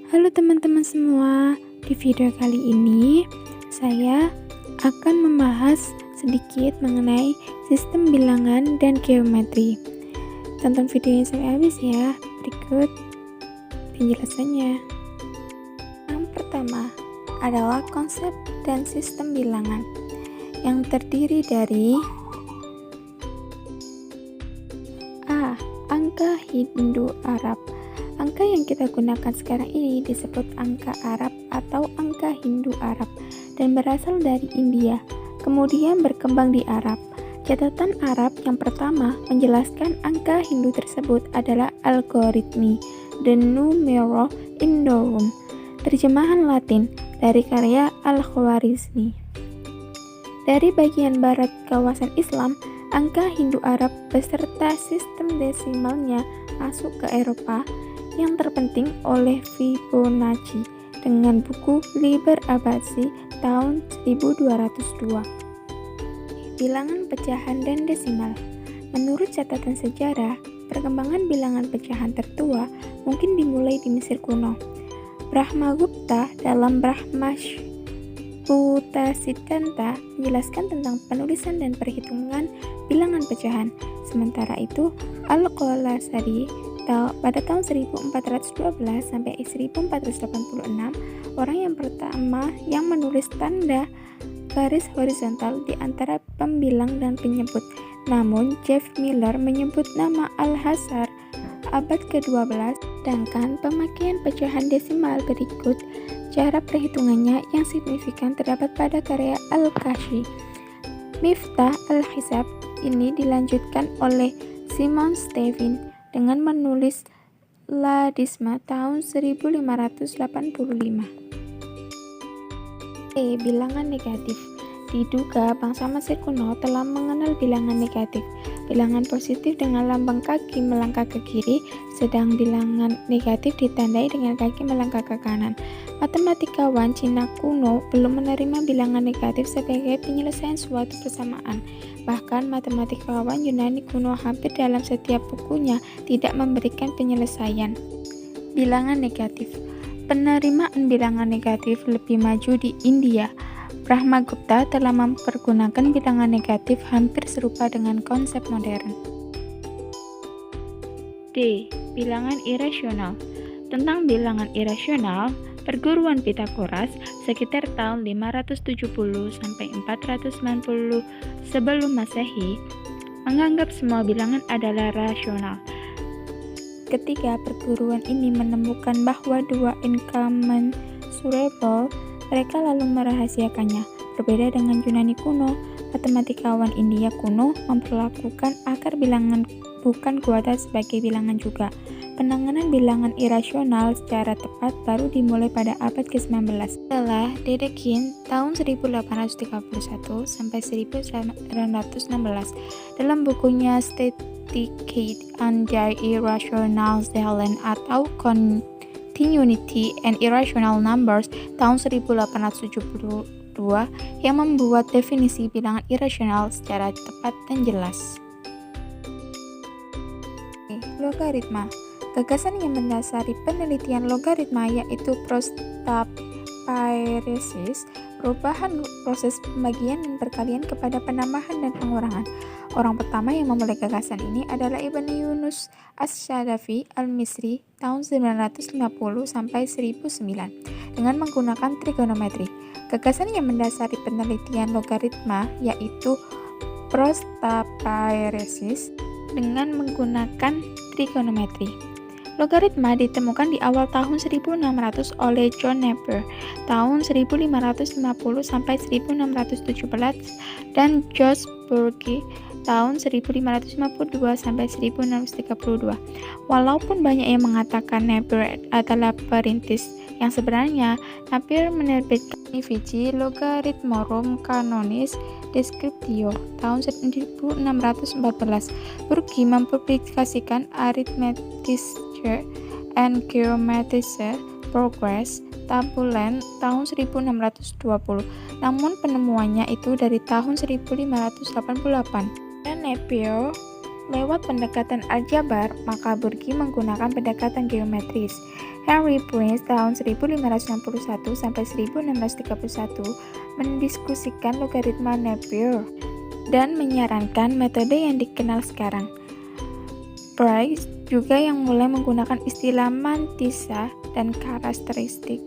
Halo teman-teman semua, di video kali ini saya akan membahas sedikit mengenai sistem bilangan dan geometri. Tonton videonya sampai habis ya, berikut penjelasannya. Yang pertama adalah konsep dan sistem bilangan yang terdiri dari A. Angka Hindu-Arab. Angka yang kita gunakan sekarang ini disebut angka Arab atau angka Hindu-Arab dan berasal dari India, kemudian berkembang di Arab. Catatan Arab yang pertama menjelaskan angka Hindu tersebut adalah algoritmi, the numero indorum, terjemahan Latin dari karya Al-Khwarizmi. Dari bagian barat kawasan Islam, angka Hindu-Arab beserta sistem desimalnya masuk ke Eropa, yang terpenting oleh Fibonacci dengan buku Liber Abaci tahun 1202. Bilangan pecahan dan desimal. Menurut catatan sejarah, perkembangan bilangan pecahan tertua mungkin dimulai di Mesir kuno. Brahmagupta dalam Brahmashputasiddhanta menjelaskan tentang penulisan dan perhitungan bilangan pecahan. Sementara itu, Al-Qalasari pada tahun 1412 sampai 1486, orang yang pertama yang menulis tanda garis horizontal di antara pembilang dan penyebut. Namun, Jeff Miller menyebut nama Al-Hazar abad ke-12, sedangkan pemakaian pecahan desimal berikut cara perhitungannya yang signifikan terdapat pada karya Al-Kashi. Miftah Al-Hisab ini dilanjutkan oleh Simon Stevin dengan menulis Ladisma tahun 1585. Bilangan negatif. Diduga bangsa Mesir kuno telah mengenal bilangan negatif, bilangan positif dengan lambang kaki melangkah ke kiri, sedang bilangan negatif ditandai dengan kaki melangkah ke kanan. Matematikawan Cina kuno belum menerima bilangan negatif sebagai penyelesaian suatu persamaan. Bahkan matematikawan Yunani kuno hampir dalam setiap bukunya tidak memberikan penyelesaian bilangan negatif. Penerimaan bilangan negatif lebih maju di India. Brahmagupta telah mempergunakan bilangan negatif hampir serupa dengan konsep modern. D. Bilangan irasional. Tentang bilangan irasional, perguruan Pitagoras sekitar tahun 570 sampai 490 sebelum Masehi menganggap semua bilangan adalah rasional. Ketika perguruan ini menemukan bahwa dua incommensurable, mereka lalu merahasiakannya. Berbeda dengan Yunani kuno, matematikawan India kuno memperlakukan akar bilangan bukan kuadrat sebagai bilangan juga. Penanganan bilangan irasional secara tepat baru dimulai pada abad ke-19. Setelah Dedekind tahun 1831 sampai 1916 dalam bukunya Statistik and the Irrational Zahlen atau Continuity and Irrational Numbers tahun 1872 yang membuat definisi bilangan irasional secara tepat dan jelas. Logaritma. Gagasan yang mendasari penelitian logaritma yaitu postapairesis, perubahan proses pembagian dan perkalian kepada penambahan dan pengurangan. Orang pertama yang memulai gagasan ini adalah Ibn Yunus Ash-Shadafi al-Misri tahun 950 sampai 1009 dengan menggunakan trigonometri. Gagasan yang mendasari penelitian logaritma yaitu postapairesis dengan menggunakan trigonometri. Logaritma ditemukan di awal tahun 1600 oleh John Napier tahun 1550 sampai 1617 dan George Burke tahun 1552 sampai 1632. Walaupun banyak yang mengatakan Napier adalah perintis, yang sebenarnya Napier menerbitkan Nivici Logarithmorum Canonis Descriptio tahun 1614. Burke mempublikasikan Arithmetische and Geometrische Progress Tabulen tahun 1620. Namun penemuannya itu dari tahun 1588. Dan Napier lewat pendekatan aljabar, maka Burke menggunakan pendekatan geometris. Henry Prince tahun 1561 sampai 1631 mendiskusikan logaritma Napier dan menyarankan metode yang dikenal sekarang. Price juga yang mulai menggunakan istilah mantissa dan karakteristik.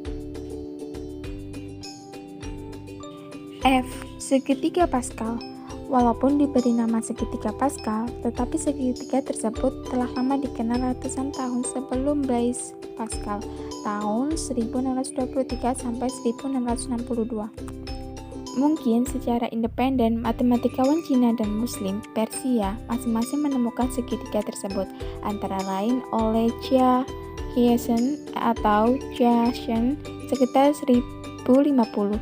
F. Segitiga Pascal. Walaupun diberi nama segitiga Pascal, tetapi segitiga tersebut telah lama dikenal ratusan tahun sebelum Blaise Pascal, tahun 1623 sampai 1662. Mungkin secara independen, matematikawan Cina dan Muslim Persia masing-masing menemukan segitiga tersebut, antara lain oleh Jia Hsien atau Jia Shen sekitar 1050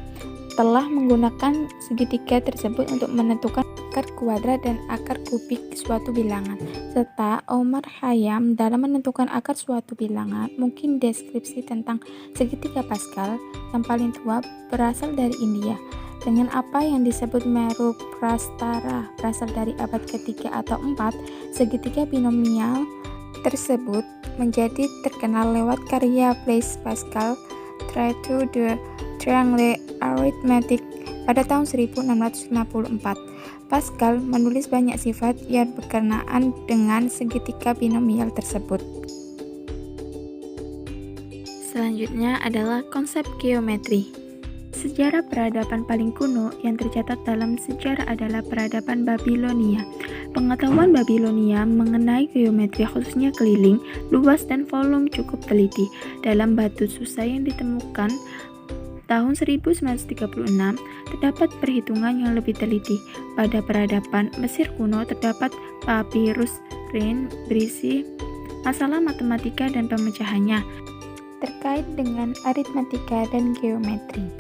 telah menggunakan segitiga tersebut untuk menentukan akar kuadrat dan akar kubik suatu bilangan, serta Omar Khayyam dalam menentukan akar suatu bilangan. Mungkin deskripsi tentang segitiga Pascal yang paling tua berasal dari India, dengan apa yang disebut Meru Prastara berasal dari abad ketiga atau 4. Segitiga binomial tersebut menjadi terkenal lewat karya Blaise Pascal, Traité de Triangle Arithmetic pada tahun 1654. Pascal menulis banyak sifat yang berkenaan dengan segitiga binomial tersebut. Selanjutnya adalah konsep geometri. Sejarah peradaban paling kuno yang tercatat dalam sejarah adalah peradaban Babilonia. Pengetahuan Babilonia mengenai geometri khususnya keliling, luas, dan volume cukup teliti. Dalam batu susah yang ditemukan tahun 1936, terdapat perhitungan yang lebih teliti. Pada peradaban Mesir kuno terdapat papirus Rin berisi masalah matematika dan pemecahannya terkait dengan aritmatika dan geometri.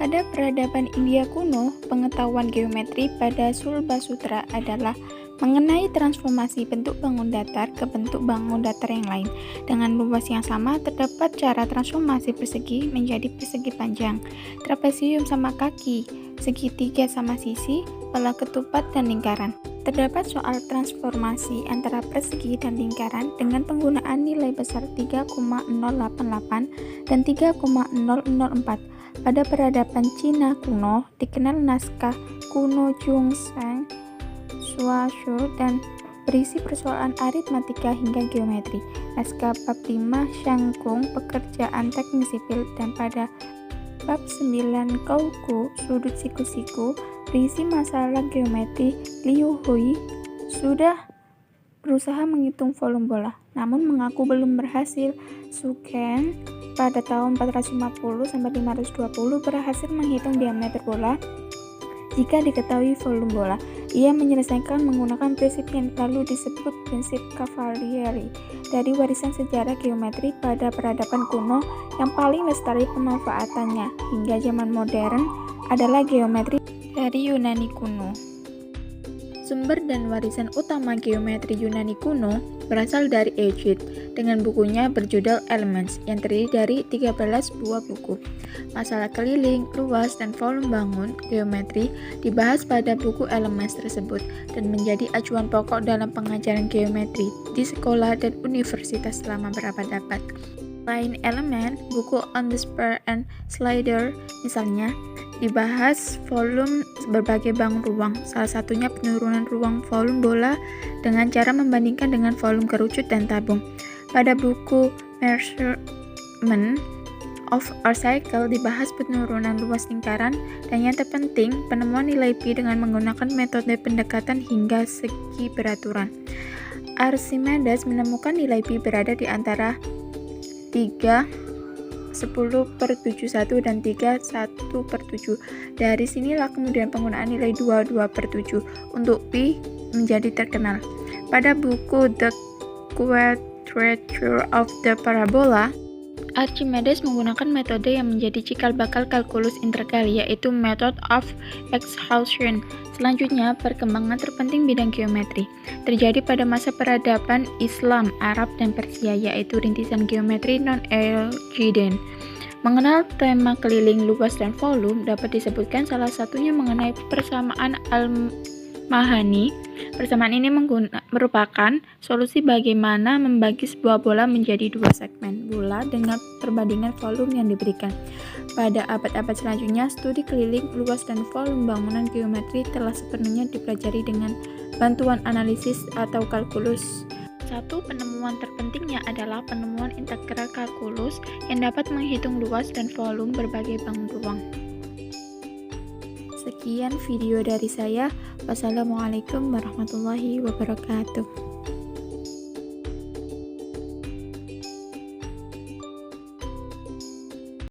Pada peradaban India kuno, pengetahuan geometri pada Sulbasutra adalah mengenai transformasi bentuk bangun datar ke bentuk bangun datar yang lain. Dengan luas yang sama, terdapat cara transformasi persegi menjadi persegi panjang, trapesium sama kaki, segitiga sama sisi, pola ketupat, dan lingkaran. Terdapat soal transformasi antara persegi dan lingkaran dengan penggunaan nilai besar 3,088 dan 3,004. Pada peradaban Cina kuno, dikenal naskah kuno Zhongzheng Suashu dan berisi persoalan aritmatika hingga geometri. Naskah bab 5 Shangkung pekerjaan teknik sipil, dan pada bab 9 Kouku sudut siku-siku berisi masalah geometri. Liu Hui sudah berusaha menghitung volume bola, namun mengaku belum berhasil. Su Ken pada tahun 450-520 berhasil menghitung diameter bola jika diketahui volume bola. Ia menyelesaikan menggunakan prinsip yang lalu disebut prinsip Cavalieri. Dari warisan sejarah geometri pada peradaban kuno, yang paling lestari pemanfaatannya hingga zaman modern adalah geometri dari Yunani kuno. Sumber dan warisan utama geometri Yunani kuno berasal dari Egypt, dengan bukunya berjudul Elements yang terdiri dari 13 buah buku. Masalah keliling, luas, dan volume bangun geometri dibahas pada buku Elements tersebut dan menjadi acuan pokok dalam pengajaran geometri di sekolah dan universitas selama berabad-abad. Selain elemen, buku On the Spur and Slider misalnya dibahas volume berbagai bangun ruang, salah satunya penurunan ruang volume bola dengan cara membandingkan dengan volume kerucut dan tabung. Pada buku Measurement of a Cycle dibahas penurunan luas lingkaran, dan yang terpenting penemuan nilai pi dengan menggunakan metode pendekatan hingga segi beraturan. Archimedes menemukan nilai pi berada di antara 3/10/71 dan 3/1/7. Dari sinilah kemudian penggunaan nilai 2/2/7 untuk pi menjadi terkenal. Pada buku The Quadrature of the Parabola, Archimedes menggunakan metode yang menjadi cikal bakal kalkulus integral, yaitu method of exhaustion. Selanjutnya, perkembangan terpenting bidang geometri terjadi pada masa peradaban Islam, Arab, dan Persia, yaitu rintisan geometri non-Euclidean. Mengenal tema keliling, luas, dan volume dapat disebutkan salah satunya mengenai persamaan Al-Mahani Persamaan ini merupakan solusi bagaimana membagi sebuah bola menjadi dua segmen bola dengan perbandingan volume yang diberikan. Pada abad-abad selanjutnya, studi keliling, luas, dan volume bangunan geometri telah sepenuhnya dipelajari dengan bantuan analisis atau kalkulus. Satu penemuan terpentingnya adalah penemuan integral kalkulus yang dapat menghitung luas dan volume berbagai bangun ruang. Sekian video dari saya. Wassalamualaikum warahmatullahi wabarakatuh.